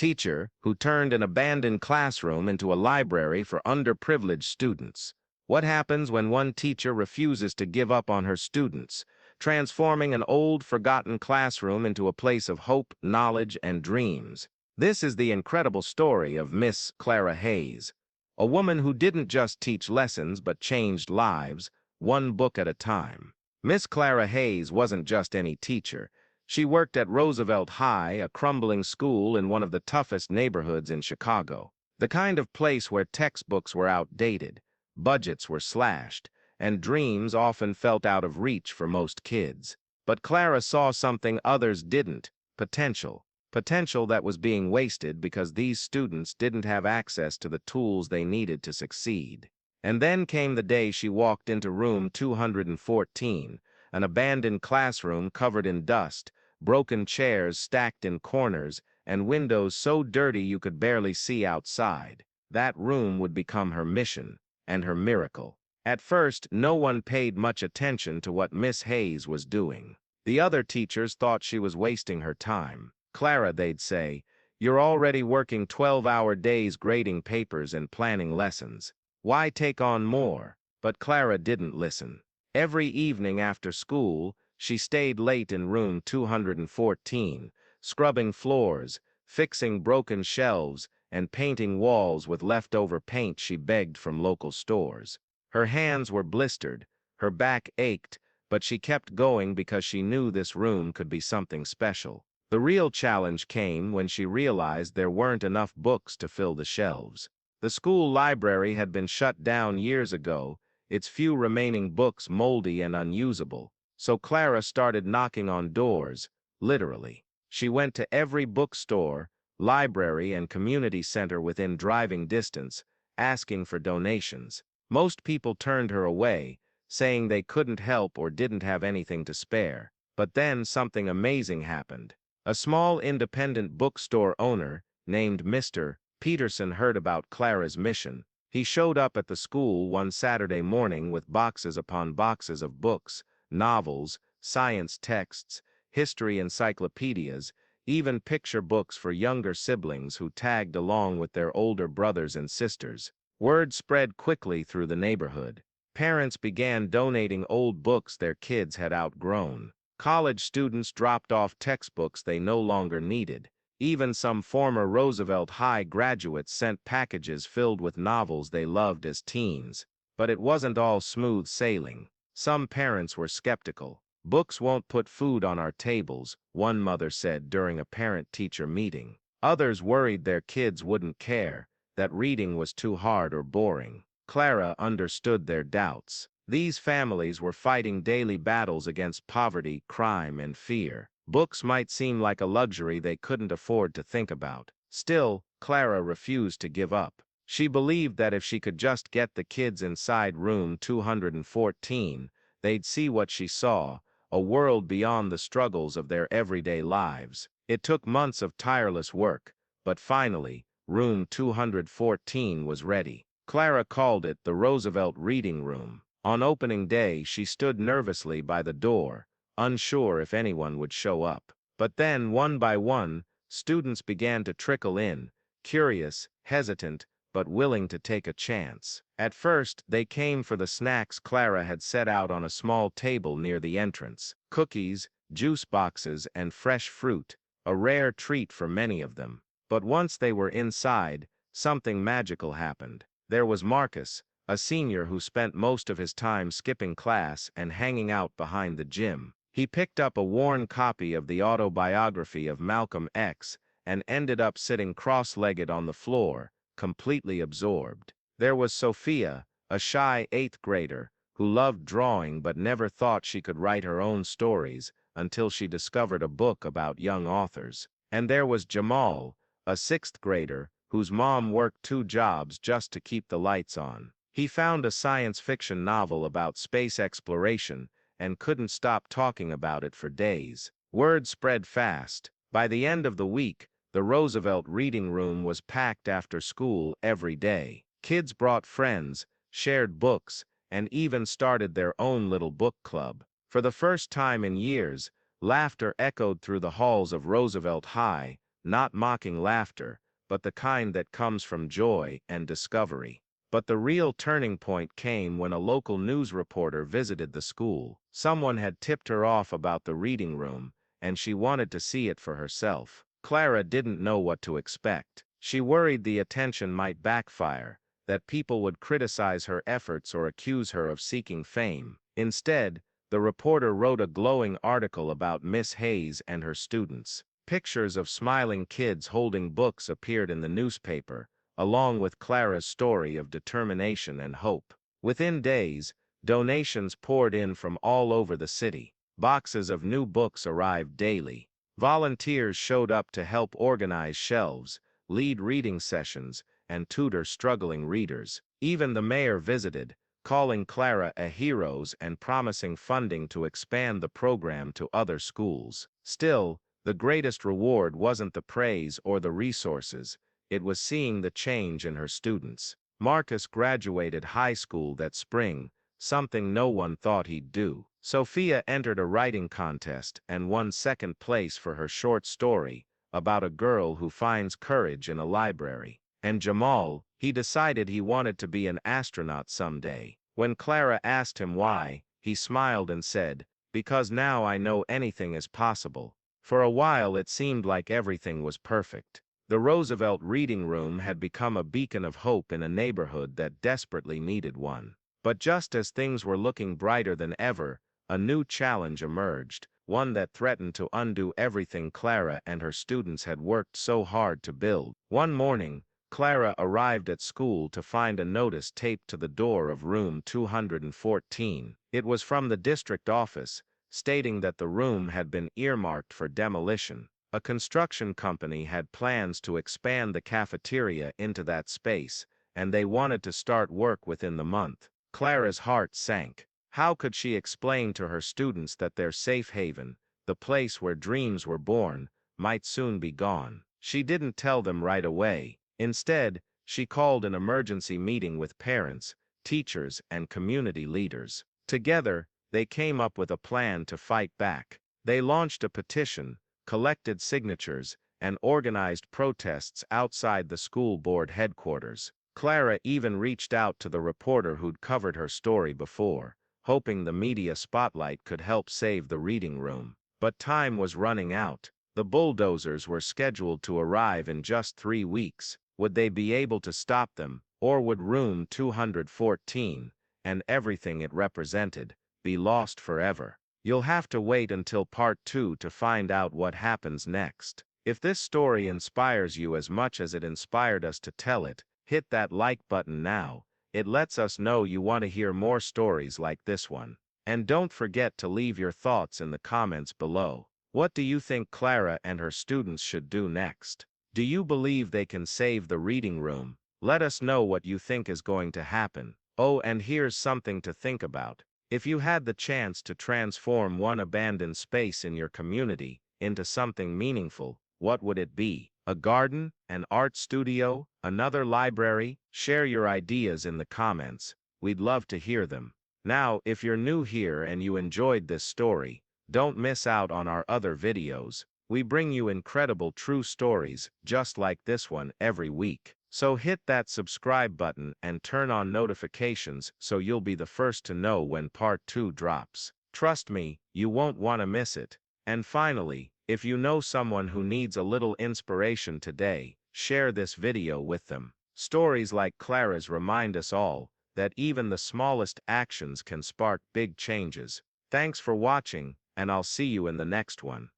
teacher who turned an abandoned classroom into a library for underprivileged students. What happens when one teacher refuses to give up on her students, transforming an old, forgotten classroom into a place of hope, knowledge, and dreams? This is the incredible story of Miss Clara Hayes, a woman who didn't just teach lessons but changed lives, one book at a time. Miss Clara Hayes wasn't just any teacher. She worked at Roosevelt High, a crumbling school in one of the toughest neighborhoods in Chicago. The kind of place where textbooks were outdated, budgets were slashed, and dreams often felt out of reach for most kids. But Clara saw something others didn't: potential. Potential that was being wasted because these students didn't have access to the tools they needed to succeed. And then came the day she walked into room 214, an abandoned classroom covered in dust, broken chairs stacked in corners, and windows so dirty you could barely see outside. That room would become her mission and her miracle. At first, no one paid much attention to what Miss Hayes was doing. The other teachers thought she was wasting her time. "Clara," they'd say, "you're already working 12-hour days grading papers and planning lessons. Why take on more?" But Clara didn't listen. Every evening after school, she stayed late in room 214, scrubbing floors, fixing broken shelves, and painting walls with leftover paint she begged from local stores. Her hands were blistered, her back ached, but she kept going because she knew this room could be something special. The real challenge came when she realized there weren't enough books to fill the shelves. The school library had been shut down years ago, its few remaining books moldy and unusable. So Clara started knocking on doors, literally. She went to every bookstore, library, and community center within driving distance, asking for donations. Most people turned her away, saying they couldn't help or didn't have anything to spare. But then something amazing happened. A small independent bookstore owner, named Mr. Peterson, heard about Clara's mission. He showed up at the school one Saturday morning with boxes upon boxes of books, novels, science texts, history encyclopedias, even picture books for younger siblings who tagged along with their older brothers and sisters. Word spread quickly through the neighborhood. Parents began donating old books their kids had outgrown. College students dropped off textbooks they no longer needed. Even some former Roosevelt High graduates sent packages filled with novels they loved as teens. But it wasn't all smooth sailing. Some parents were skeptical. "Books won't put food on our tables," one mother said during a parent-teacher meeting. Others worried their kids wouldn't care, that reading was too hard or boring. Clara understood their doubts. These families were fighting daily battles against poverty, crime, and fear. Books might seem like a luxury they couldn't afford to think about. Still, Clara refused to give up. She believed that if she could just get the kids inside room 214, they'd see what she saw: a world beyond the struggles of their everyday lives. It took months of tireless work, but finally, room 214 was ready. Clara called it the Roosevelt Reading Room. On opening day, she stood nervously by the door, unsure if anyone would show up. But then, one by one, students began to trickle in, curious, hesitant, but willing to take a chance. At first, they came for the snacks Clara had set out on a small table near the entrance: cookies, juice boxes, and fresh fruit, a rare treat for many of them. But once they were inside, something magical happened. There was Marcus, a senior who spent most of his time skipping class and hanging out behind the gym. He picked up a worn copy of the autobiography of Malcolm X and ended up sitting cross-legged on the floor, completely absorbed. There was Sophia, a shy 8th grader, who loved drawing but never thought she could write her own stories until she discovered a book about young authors. And there was Jamal, a 6th grader, whose mom worked 2 jobs just to keep the lights on. He found a science fiction novel about space exploration and couldn't stop talking about it for days. Word spread fast. By the end of the week, the Roosevelt Reading Room was packed after school every day. Kids brought friends, shared books, and even started their own little book club. For the first time in years, laughter echoed through the halls of Roosevelt High, not mocking laughter, but the kind that comes from joy and discovery. But the real turning point came when a local news reporter visited the school. Someone had tipped her off about the reading room, and she wanted to see it for herself. Clara didn't know what to expect. She worried the attention might backfire, that people would criticize her efforts or accuse her of seeking fame. Instead, the reporter wrote a glowing article about Miss Hayes and her students. Pictures of smiling kids holding books appeared in the newspaper, along with Clara's story of determination and hope. Within days, donations poured in from all over the city. Boxes of new books arrived daily. Volunteers showed up to help organize shelves, lead reading sessions, and tutor struggling readers. Even the mayor visited, calling Clara a hero and promising funding to expand the program to other schools. Still, the greatest reward wasn't the praise or the resources. It was seeing the change in her students. Marcus graduated high school that spring, something no one thought he'd do. Sophia entered a writing contest and won second place for her short story about a girl who finds courage in a library. And Jamal, he decided he wanted to be an astronaut someday. When Clara asked him why, he smiled and said, "Because now I know anything is possible." For a while it seemed like everything was perfect. The Roosevelt Reading Room had become a beacon of hope in a neighborhood that desperately needed one. But just as things were looking brighter than ever, a new challenge emerged, one that threatened to undo everything Clara and her students had worked so hard to build. One morning, Clara arrived at school to find a notice taped to the door of room 214. It was from the district office, stating that the room had been earmarked for demolition. A construction company had plans to expand the cafeteria into that space, and they wanted to start work within the month. Clara's heart sank. How could she explain to her students that their safe haven, the place where dreams were born, might soon be gone? She didn't tell them right away. Instead, she called an emergency meeting with parents, teachers, and community leaders. Together, they came up with a plan to fight back. They launched a petition, collected signatures, and organized protests outside the school board headquarters. Clara even reached out to the reporter who'd covered her story before, hoping the media spotlight could help save the reading room. But time was running out. The bulldozers were scheduled to arrive in just 3 weeks. Would they be able to stop them, or would room 214, and everything it represented, be lost forever? You'll have to wait until part 2 to find out what happens next. If this story inspires you as much as it inspired us to tell it, hit that like button now. It lets us know you want to hear more stories like this one. And don't forget to leave your thoughts in the comments below. What do you think Clara and her students should do next? Do you believe they can save the reading room? Let us know what you think is going to happen. Oh, and here's something to think about. If you had the chance to transform one abandoned space in your community into something meaningful, what would it be? A garden, an art studio, another library? Share your ideas in the comments. We'd love to hear them. Now, if you're new here and you enjoyed this story, don't miss out on our other videos. We bring you incredible true stories just like this one every week. So hit that subscribe button and turn on notifications so you'll be the first to know when part 2 drops. Trust me, you won't want to miss it. And finally, if you know someone who needs a little inspiration today, share this video with them. Stories like Clara's remind us all that even the smallest actions can spark big changes. Thanks for watching, and I'll see you in the next one.